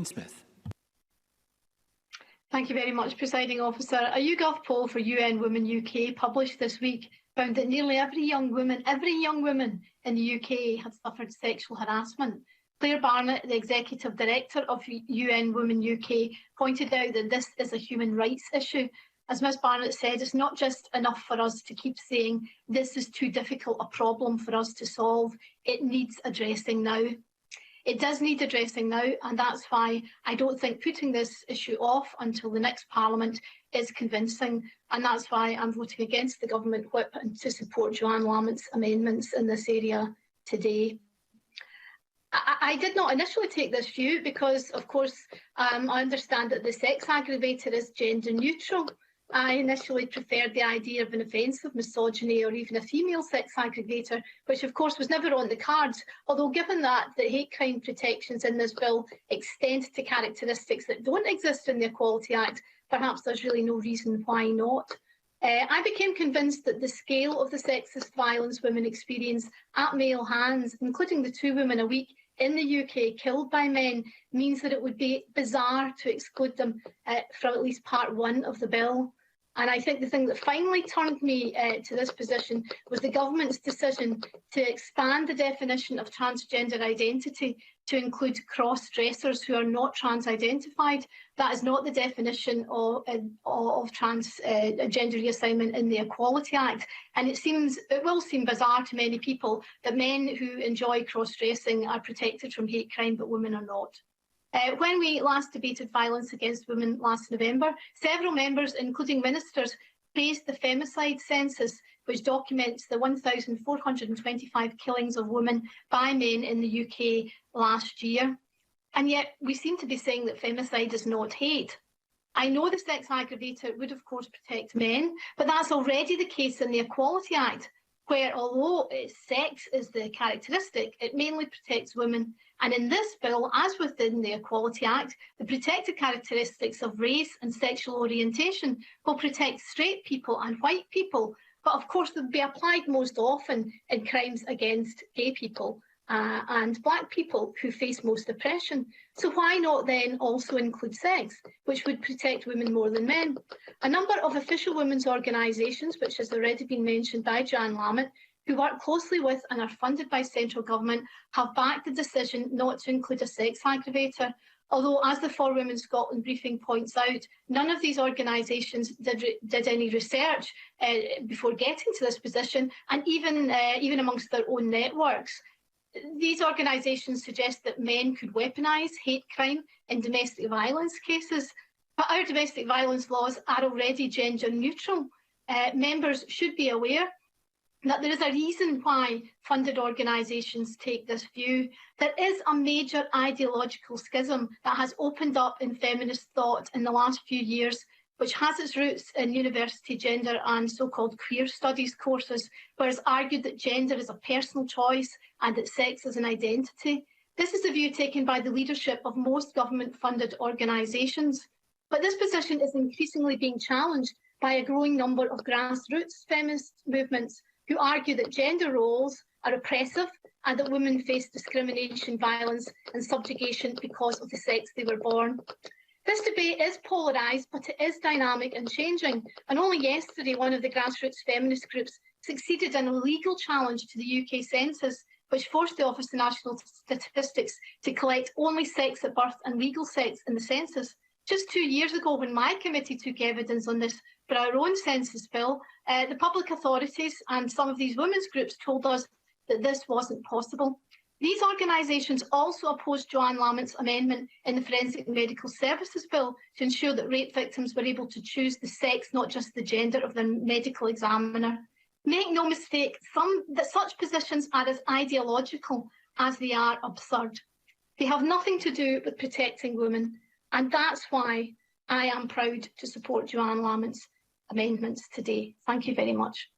Smith. Thank you very much, Presiding Officer. A YouGov poll for UN Women UK published this week found that nearly every young woman in the UK had suffered sexual harassment. Claire Barnett, the Executive Director of UN Women UK, pointed out that this is a human rights issue. As Ms Barnett said, it's not just enough for us to keep saying this is too difficult a problem for us to solve. It needs addressing now. It does need addressing now, and that's why I don't think putting this issue off until the next Parliament is convincing, and that's why I'm voting against the Government Whip and to support Joanne Lamont's amendments in this area today. I did not initially take this view because, of course, I understand that the sex aggravator is gender neutral. I initially preferred the idea of an offensive misogyny or even a female sex aggravator, which of course was never on the cards, although given that the hate crime protections in this bill extend to characteristics that don't exist in the Equality Act, perhaps there's really no reason why not. I became convinced that the scale of the sexist violence women experience at male hands, including the 2 women a week in the UK killed by men, means that it would be bizarre to exclude them from at least part 1 of the bill. And I think the thing that finally turned me to this position was the government's decision to expand the definition of transgender identity to include cross-dressers who are not trans-identified. That is not the definition of gender reassignment in the Equality Act. And it will seem bizarre to many people that men who enjoy cross-dressing are protected from hate crime, but women are not. When we last debated violence against women last November, several members, including ministers, praised the femicide census, which documents the 1,425 killings of women by men in the UK last year. And yet we seem to be saying that femicide is not hate. I know the sex aggravator would, of course, protect men, but that's already the case in the Equality Act, where although sex is the characteristic, it mainly protects women. And in this bill, as within the Equality Act, the protected characteristics of race and sexual orientation will protect straight people and white people, but of course they'll be applied most often in crimes against gay people and black people who face most oppression. So why not then also include sex, which would protect women more than men? A number of official women's organisations, which has already been mentioned by Joanne Lamont, who work closely with and are funded by central government, have backed the decision not to include a sex aggravator. Although, as the For Women Scotland briefing points out, none of these organisations did any research before getting to this position, and even amongst their own networks. These organisations suggest that men could weaponise hate crime in domestic violence cases, but our domestic violence laws are already gender neutral. Members should be aware that there is a reason why funded organisations take this view. There is a major ideological schism that has opened up in feminist thought in the last few years, which has its roots in university gender and so-called queer studies courses, where it's argued that gender is a personal choice and that sex is an identity. This is a view taken by the leadership of most government-funded organisations. But this position is increasingly being challenged by a growing number of grassroots feminist movements who argue that gender roles are oppressive and that women face discrimination, violence and subjugation because of the sex they were born. This debate is polarised, but it is dynamic and changing. And only yesterday, one of the grassroots feminist groups succeeded in a legal challenge to the UK census, which forced the Office of National Statistics to collect only sex at birth and legal sex in the census. Just 2 years ago, when my committee took evidence on this for our own census bill, the public authorities and some of these women's groups told us that this wasn't possible. These organisations also opposed Joanne Lamont's amendment in the Forensic Medical Services Bill to ensure that rape victims were able to choose the sex, not just the gender, of their medical examiner. Make no mistake, that such positions are as ideological as they are absurd. They have nothing to do with protecting women, and that's why I am proud to support Joanne Lamont's amendments today. Thank you very much.